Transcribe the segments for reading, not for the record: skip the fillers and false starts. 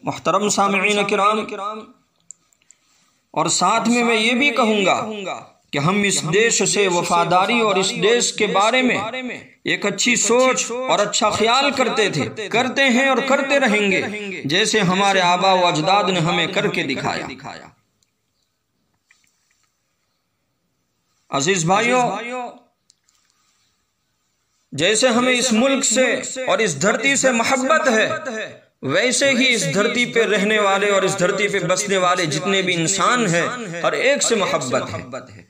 मुहतरम सामिईन किराम, और साथ में मैं ये भी कहूँगा कि हम इस देश से वफादारी और इस देश के बारे में एक अच्छी सोच और अच्छा ख्याल करते थे, करते हैं और करते रहेंगे, जैसे हमारे आबा व अजदाद ने हमें करके दिखाया। अजीज भाइयों, जैसे हमें इस मुल्क से और इस धरती से मोहब्बत है, वैसे ही इस धरती पे रहने वाले और इस धरती पे बसने वाले जितने भी इंसान हैं, हर एक से मोहब्बत है।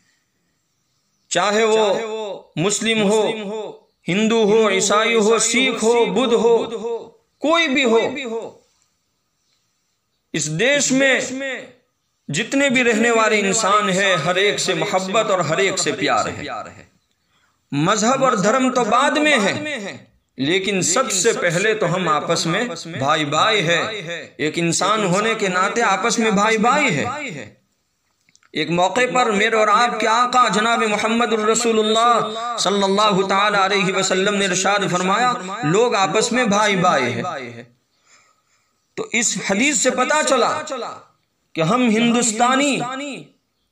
चाहे वो मुस्लिम हो, हिंदू हो, ईसाई हो, सिख हो, बुद्ध हो, कोई भी हो, इस देश में जितने भी रहने वाले इंसान हैं, हर एक से मोहब्बत और हर एक से प्यार है। मजहब और धर्म तो बाद में है, लेकिन सबसे पहले तो हम आपस में भाई भाई है। एक इंसान होने के नाते आपस में भाई भाई है। एक मौके पर मेरे और आपके आका जनाब मोहम्मद रसूलुल्लाह सल्लल्लाहु ताला अलैहि वसल्लम ने इरशाद फरमाया, लोग आपस में भाई भाई है। तो इस हदीस से पता चला कि हम हिंदुस्तानी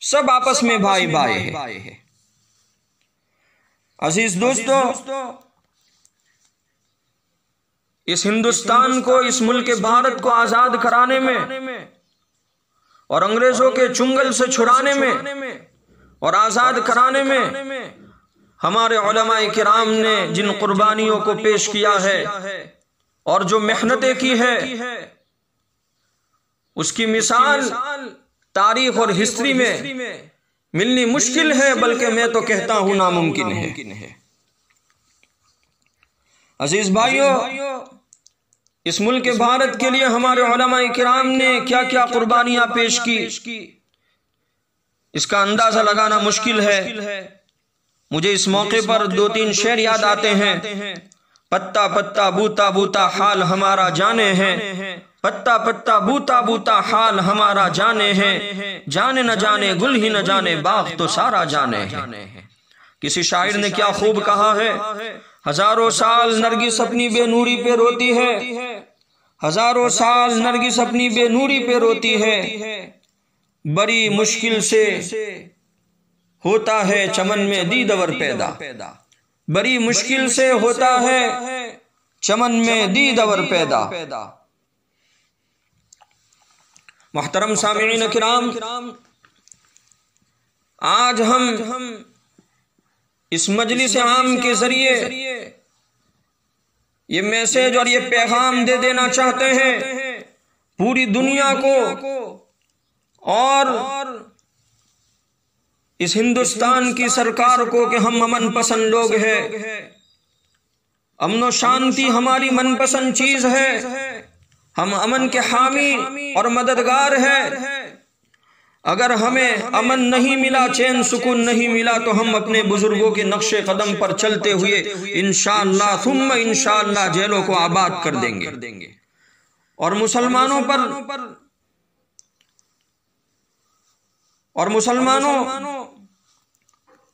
सब आपस में भाई भाई है। अजीज दोस्तों, इस हिंदुस्तान को, इस मुल्क भारत को आजाद कराने में और अंग्रेजों के चुंगल से छुड़ाने में और आजाद कराने में हमारे उलमाए किराम ने जिन कुर्बानियों को पेश किया है और जो मेहनतें की है, उसकी मिसाल तारीख और हिस्ट्री में मिलनी मुश्किल है, बल्कि मैं तो कहता हूं नामुमकिन है। अजीज भाइयों, इस मुल्क भारत के लिए हमारे उलमाए किराम ने क्या क्या कुर्बानियां पेश की, इसका अंदाजा लगाना मुश्किल है। मुझे इस मौके पर 2-3 शेर याद आते हैं। पत्ता पत्ता बूता बूता हाल हमारा जाने हैं, पत्ता पत्ता बूता बूता हाल हमारा जाने हैं, जाने न जाने गुल ही न जाने बाग तो सारा जाने है। किसी शायर ने क्या खूब कहा है, हजारों साल नरगिस अपनी बेनूरी पे रोती है, हजारों साल नरगिस अपनी बेनूरी पे रोती है, बड़ी मुश्किल से होता है चमन में दीदवर पैदा, बड़ी मुश्किल से होता है चमन में दीदवर पैदा। मुहतरम सामिईन किराम, आज हम इस मजलिस आम के जरिए ये मैसेज और ये पैगाम दे देना चाहते हैं पूरी दुनिया को और इस हिंदुस्तान की सरकार को कि हम अमन पसंद लोग हैं, अमन शांति हमारी मनपसंद चीज है, हम अमन के हामी और मददगार हैं। अगर हमें अमन नहीं मिला, चैन सुकून नहीं मिला, तो हम अपने बुजुर्गों के नक्शे कदम पर चलते हुए इंशाअल्लाह सुम्मा इंशाअल्लाह जेलों को आबाद कर देंगे। और मुसलमानों,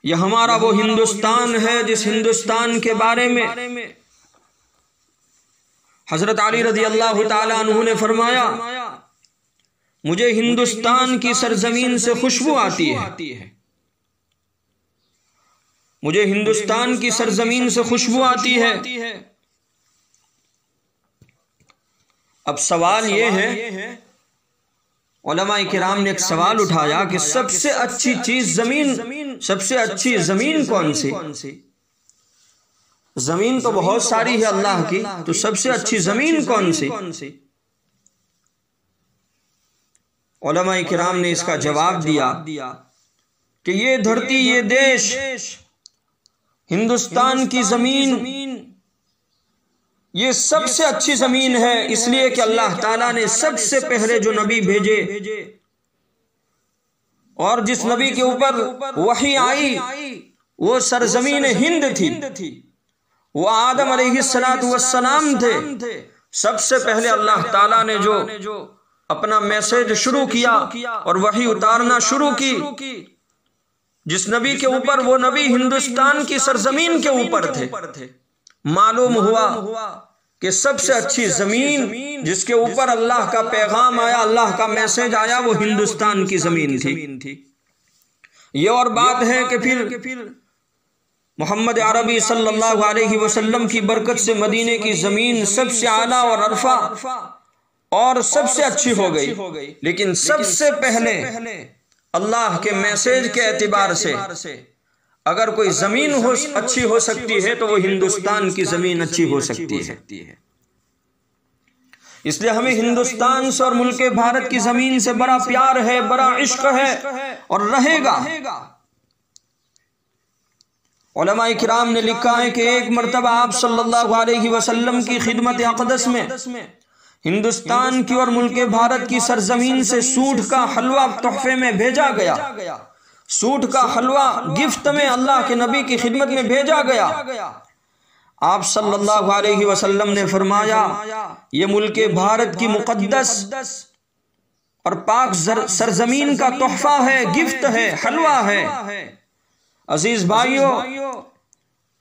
यह हमारा वो हिंदुस्तान है जिस हिंदुस्तान के बारे में हजरत अली रज़ी अल्लाह ताला अन्हु ने फरमाया, मुझे हिंदुस्तान की सरजमीन से खुशबू आती है, मुझे हिंदुस्तान की सरजमीन से खुशबू आती है। अब सवाल यह है, उलमाए किराम ने एक सवाल उठाया कि सबसे अच्छी चीज जमीन, सबसे अच्छी जमीन कौन सी? जमीन तो बहुत सारी है अल्लाह की, तो सबसे अच्छी जमीन कौन सी? उलमाए किराम ने इसका जवाब दिया कि ये धरती, ये देश, हिंदुस्तान की जमीन ये सबसे अच्छी जमीन है, इसलिए कि अल्लाह ताला ने सबसे पहले जो नबी भेजे और जिस नबी के ऊपर वही आई वो सरजमीन हिंद थी, वो आदम अलैहिस्सलातु वस्सलाम थे। सबसे पहले अल्लाह ताला ने जो अपना मैसेज शुरू किया और वही उतारना शुरू की, जिस नबी के ऊपर, वो नबी हिंदुस्तान की सरजमीन के ऊपर थे। मालूम हुआ कि सबसे अच्छी जमीन जिसके ऊपर अल्लाह का पैगाम आया, अल्लाह का मैसेज आया, वो हिंदुस्तान की जमीन थी। ये और बात है कि फिर मोहम्मद अरबी सल्लल्लाहु अलैहि वसल्लम की बरकत से मदीने की जमीन सबसे आला और अरफा और सबसे अच्छी हो गई। लेकिन सबसे पहले अल्लाह के मैसेज के एतबार से अगर कोई जमीन अच्छी हो सकती है तो वो हिंदुस्तान की जमीन अच्छी हो सकती है। इसलिए हमें हिंदुस्तान से और मुल्क भारत की जमीन से बड़ा प्यार है, बड़ा इश्क है और रहेगा। उलमाए किराम ने लिखा है कि एक मर्तबा आप सल्लल्लाहु अलैहि वसल्लम की खिदमत अक़दस में हिंदुस्तान की और मुल्क भारत की सरजमीन से सूट का हलवा तोहफे में भेजा गया। सूट का हलवा गिफ्ट में अल्लाह के नबी की खिदमत में भेजा गया। आप सल्लल्लाहु अलैहि वसल्लम ने फरमाया, ये मुल्क भारत की मुक़द्दस और पाक सरजमीन का तोहफा है, गिफ्ट है, हलवा है। अजीज भाइयों,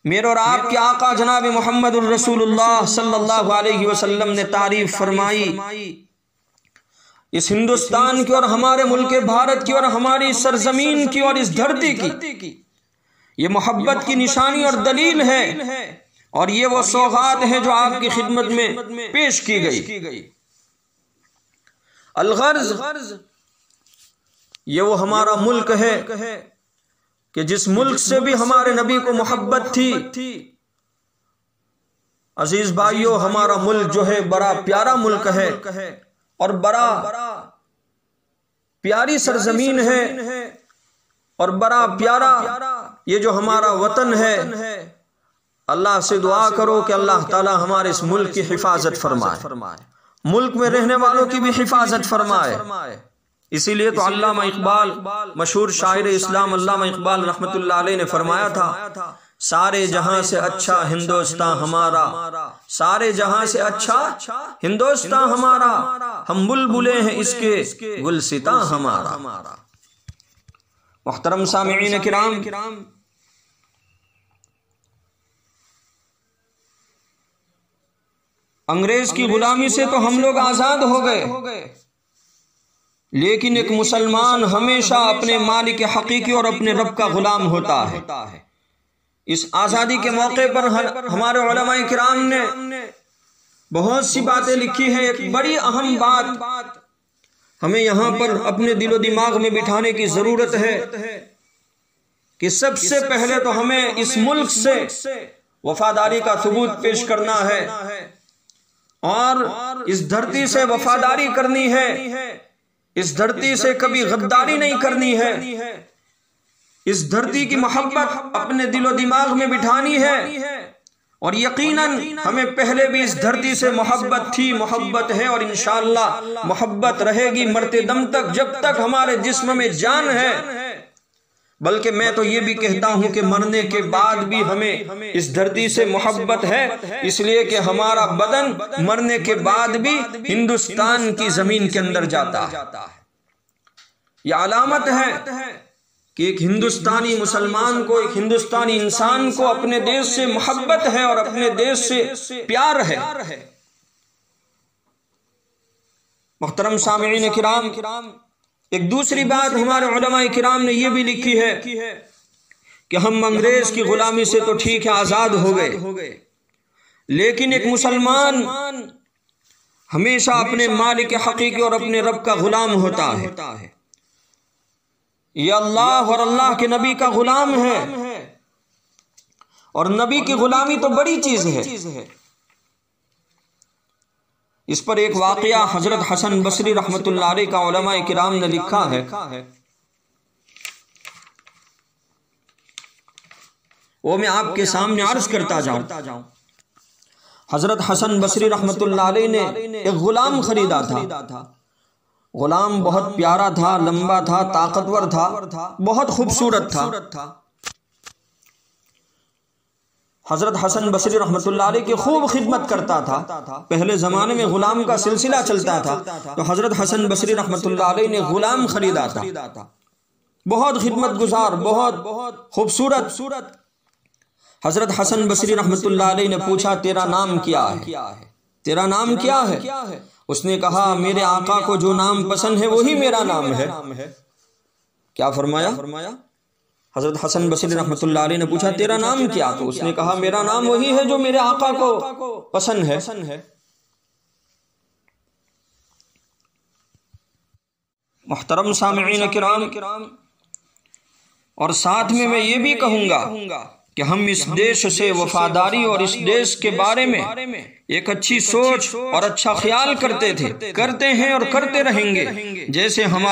मेरे और आपके आका जनाब मोहम्मद रसूलुल्लाह सल्लल्लाहु अलैहि वसल्लम ने तारीफ फरमाई इस हिंदुस्तान की और हमारे मुल्क भारत की और हमारी सरजमीन की और इस धरती की। ये मोहब्बत की निशानी और दलील है और ये वो सौगात है जो आपकी खिदमत में पेश की गई। अलगर्ज, ये वो हमारा मुल्क है कि जिस मुल्क से भी हमारे नबी को मोहब्बत थी। अजीज भाइयों, हमारा मुल्क जो है बड़ा प्यारा मुल्क है और बड़ा प्यारी सरजमीन है और बड़ा प्यारा ये जो हमारा वतन है। अल्लाह से दुआ करो कि अल्लाह ताला हमारे इस मुल्क की हिफाजत फरमाए, मुल्क में रहने वालों की भी हिफाजत फरमाए। इसीलिए तो अल्लामा इकबाल, मशहूर शायर इस्लाम अल्लामा इकबाल रहमतुल्लाह अलैह ने फरमाया था, सारे जहां से अच्छा हिंदुस्तान हमारा, सारे जहां से अच्छा हिंदुस्तान हमारा, हम बुलबुले हैं इसके गुलसिता हमारा। मुहतरम सामिईन किराम, अंग्रेज की गुलामी से तो हम लोग आजाद हो गए, लेकिन एक मुसलमान हमेशा अपने मालिक हकीकी और अपने रब का गुलाम होता है। इस आज़ादी के मौके पर हमारे उलमाए किराम ने बहुत सी बातें लिखी हैं। एक बड़ी अहम बात हमें यहाँ पर अपने दिलो दिमाग में बिठाने की जरूरत है कि सबसे पहले तो हमें इस मुल्क से वफादारी का सबूत पेश करना है और इस धरती से वफादारी करनी है। इस धरती से कभी गद्दारी नहीं करनी है। इस धरती की मोहब्बत अपने दिलो दिमाग में बिठानी है और यकीनन हमें पहले भी इस धरती से मोहब्बत थी, मोहब्बत है और इंशाअल्लाह मोहब्बत रहेगी मरते दम तक, जब तक हमारे जिस्म में जान है। बल्कि मैं तो ये भी कहता हूं कि मरने के बाद भी हमें इस धरती से मोहब्बत है, इसलिए कि हमारा बदन मरने के बाद भी हिंदुस्तान की जमीन के अंदर जाता है। यह अलामत है कि एक हिंदुस्तानी मुसलमान को, एक हिंदुस्तानी इंसान को अपने देश से मोहब्बत है और अपने देश से प्यार है। मुहतरम सामिईन किराम, एक दूसरी बात हमारे उलमाए किराम ने यह भी लिखी है कि हम अंग्रेज की गुलामी से तो ठीक है आजाद हो गए, लेकिन एक मुसलमान हमेशा अपने मालिक हकीकी और अपने रब का गुलाम होता है। यह अल्लाह और अल्लाह के नबी का गुलाम है और नबी की गुलामी तो बड़ी चीज है। इस पर एक वाकया हजरत हसन बसरी रहमतुल्लाह अलैह का उलमाए किराम ने लिखा है। वो मैं आपके सामने अर्ज करता जाऊं। हजरत हसन बसरी रहमतुल्लाह अलैह ने एक गुलाम खरीदा था। गुलाम बहुत प्यारा था, लंबा था, ताकतवर था, बहुत खूबसूरत था। हजरत हसन बसरी रहमतुल्लाह अलैह की खूब खिदमत करता था। पहले जमाने में गुलाम का सिलसिला चलता था, तो हजरत हसन बसरी रहमतुल्लाह अलैह ने गुलाम खरीदा था। बहुत खिदमत गुजार, बहुत खूबसूरत। हजरत हसन बसरी रहमतुल्लाह अलैह ने पूछा, तेरा नाम क्या है? तेरा नाम क्या है? उसने कहा, मेरे आका को जो नाम पसंद है वही मेरा नाम है। क्या फरमाया? हजरत हसन बसरी रहमतुल्लाह अलैह ने पूछा, तेरा नाम क्या? तो उसने कहा, मेरा नाम वही है जो मेरे आका को पसंद है। मुहतरम सामिईन किराम, और साथ में मैं ये भी कहूंगा कि हम इस देश से वफादारी और इस देश के बारे में एक अच्छी सोच और अच्छा ख्याल करते थे, करते हैं और करते रहेंगे। जैसे हमारे